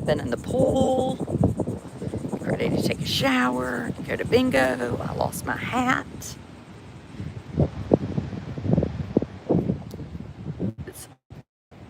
been in the pool, ready to take a shower, go to bingo. I lost my hat. It's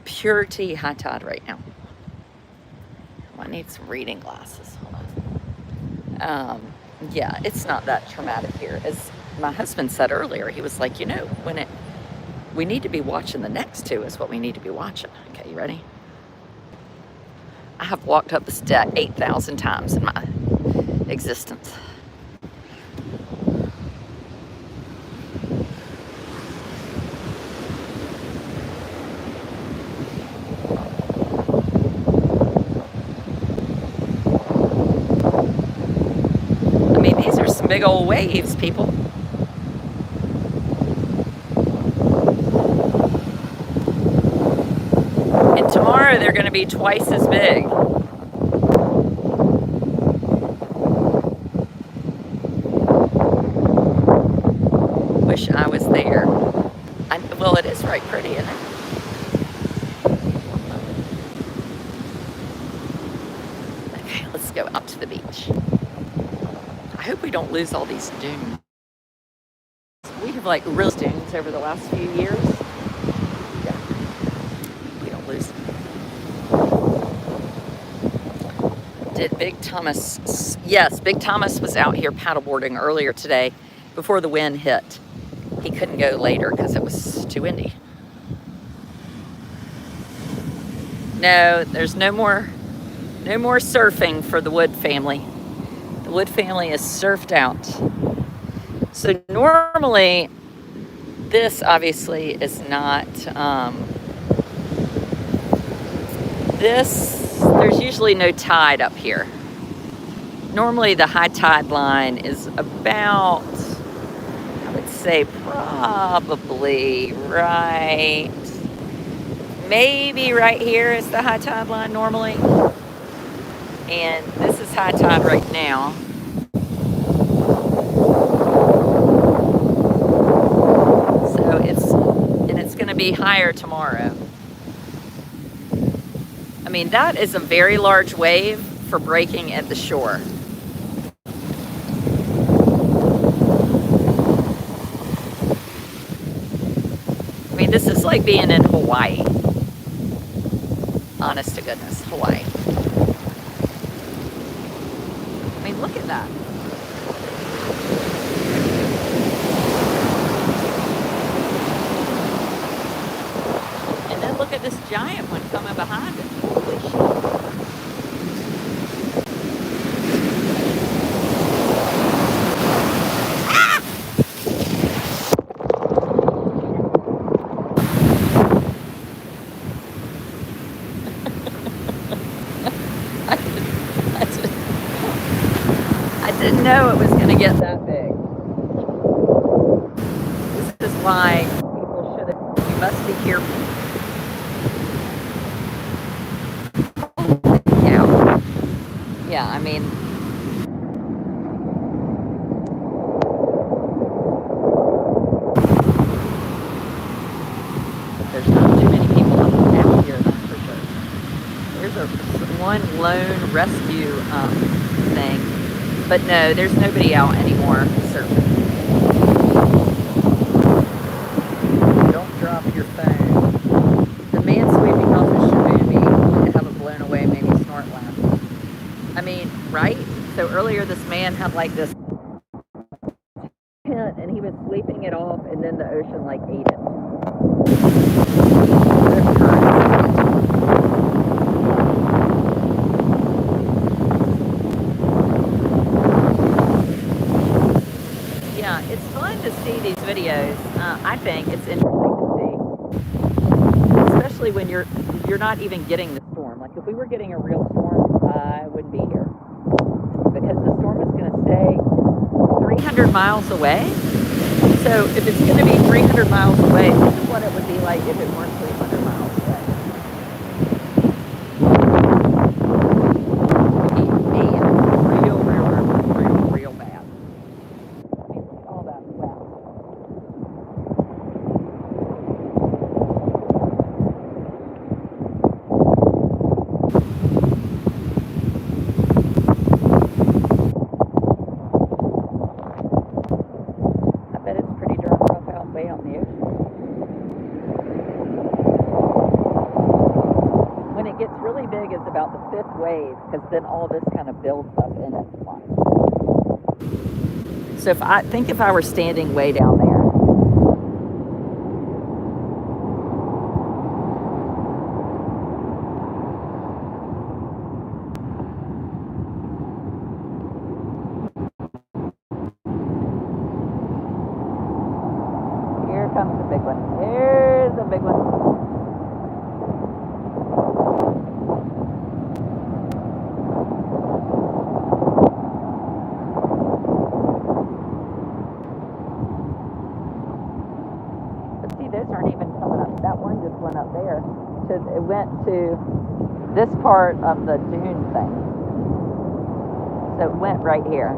pure tea high tide right now. I need some reading glasses. Hold on. Yeah, it's not that traumatic here. As my husband said earlier, he was like, we need to be watching the next two is what we need to be watching. Okay, you ready? I have walked up this deck 8,000 times in my existence. I mean, these are some big old waves, people. And tomorrow they're going to be twice as big. Wish I was there. Well, it is right pretty, isn't it? Okay, let's go out to the beach. I hope we don't lose all these dunes. We have like real dunes over the last few years. Yeah, we don't lose them. Did Big Thomas? Yes, Big Thomas was out here paddleboarding earlier today before the wind hit. He couldn't go later because it was too windy. No, there's no more surfing for the Wood family. The Wood family is surfed out. So normally, this obviously is not, there's usually no tide up here. Normally the high tide line is about, I would say probably right, maybe right here is the high tide line normally. And this is high tide right now. So it's going to be higher tomorrow. I mean, that is a very large wave for breaking at the shore. I mean, this is like being in Hawaii. Honest to goodness, Hawaii. I mean, look at that. And then look at this giant one coming behind it. Holy shit. I didn't know it was going to get that big. This is why people shouldn't. You must be careful. Holy cow. Yeah, I mean. There's not too many people out here, that's for sure. There's one lone rescue thing. But no, there's nobody out anymore surfing. Don't drop your phone. The man sweeping off the shaboomie to have it blown away made me snort laughing. I mean, right? So earlier this man had like this tent and he was sweeping it off and then the ocean like ate it. It's fun to see these videos. I think it's interesting to see, especially when you're not even getting the storm. Like if we were getting a real storm, I wouldn't be here because the storm is going to stay 300 miles away. So if it's going to be 300 miles away, this is what it would be like if it weren't 300 miles away. Real bad. All that wow. it gets really big is about the fifth wave, because then all this kind of builds up in it. So if I were standing way down there, here comes the big one. Here's the big one. Those aren't even coming up. That one just went up there. It went to this part of the dune thing. So it went right here.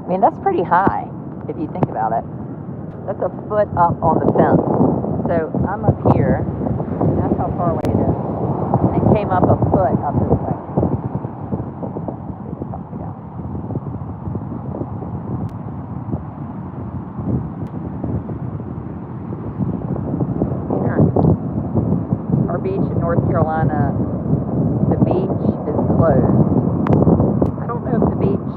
I mean, that's pretty high if you think about it. That's a foot up on the fence. So I'm up here. That's how far away it is. And it came up a foot up this way. North Carolina, the beach is closed. I don't know if the beach,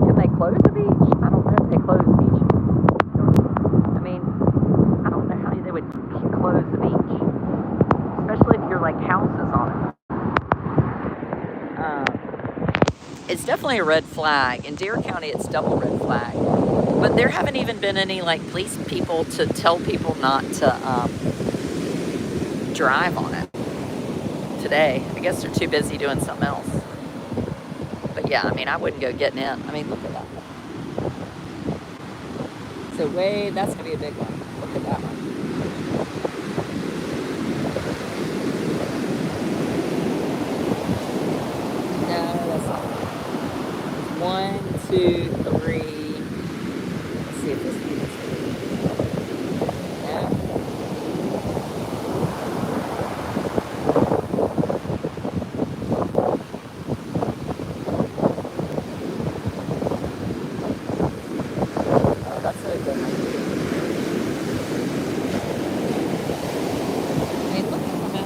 can they close the beach? I don't know if they close the beach. I mean, I don't know how they would close the beach, especially if you're like houses on it. It's definitely a red flag. In Dare County, it's double red flag. But there haven't even been any like police people to tell people not to drive on it. Today, I guess they're too busy doing something else. But yeah, I mean, I wouldn't go getting in. I mean, look at that. So that's gonna be a big one. Look at that one. No, that's not one. 1, 2, 3. Let's see if this one is. No.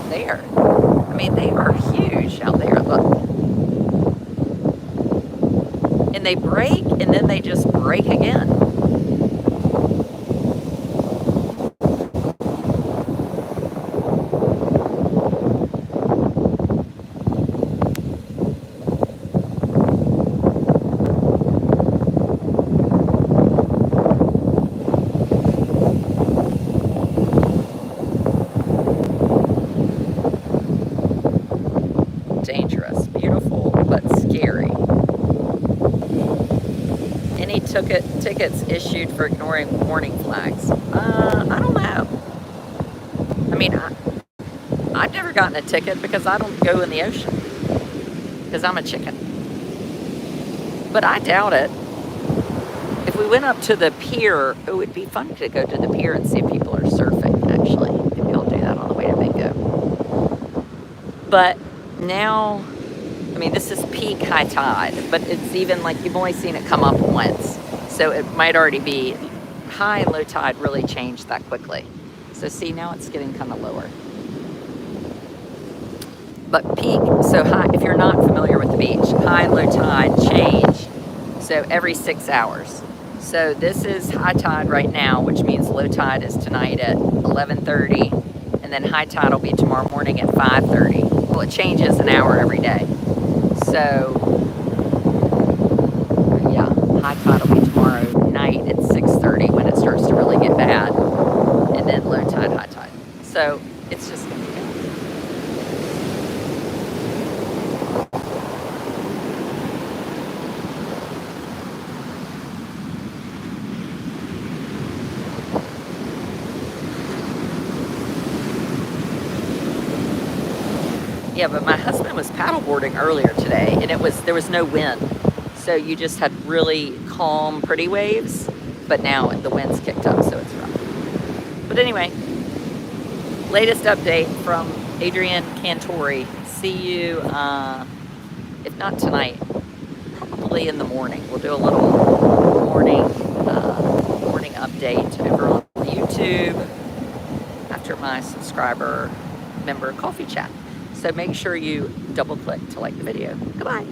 There. I mean, they are huge out there. Look. And they break, and then they just break again. Dangerous, beautiful, but scary. Any tickets issued for ignoring warning flags? I don't know. I mean, I've never gotten a ticket because I don't go in the ocean because I'm a chicken. But I doubt it. If we went up to the pier, it would be fun to go to the pier and see if people are surfing, actually. Maybe I'll do that on the way to Bingo. But now, I mean, this is peak high tide, but it's even like you've only seen it come up once. So it might already be high and low tide really changed that quickly. So see, now it's getting kind of lower. But peak, so high, if you're not familiar with the beach, high and low tide change. So every 6 hours. So this is high tide right now, which means low tide is tonight at 11:30. And then high tide will be tomorrow morning at 5:30. Well, it changes an hour every day. So, yeah, high tide will be tomorrow night at 6:30 when it starts to really get bad. And then low tide, high tide. So, it's just going to be good. Yeah, but my husband was paddleboarding earlier today, and there was no wind. So you just had really calm, pretty waves, but now the wind's kicked up, so it's rough. But anyway, latest update from Adrian Cantore. See you, if not tonight, probably in the morning. We'll do a little morning update over on YouTube after my my subscriber member coffee chat. So make sure you double click to like the video. Goodbye.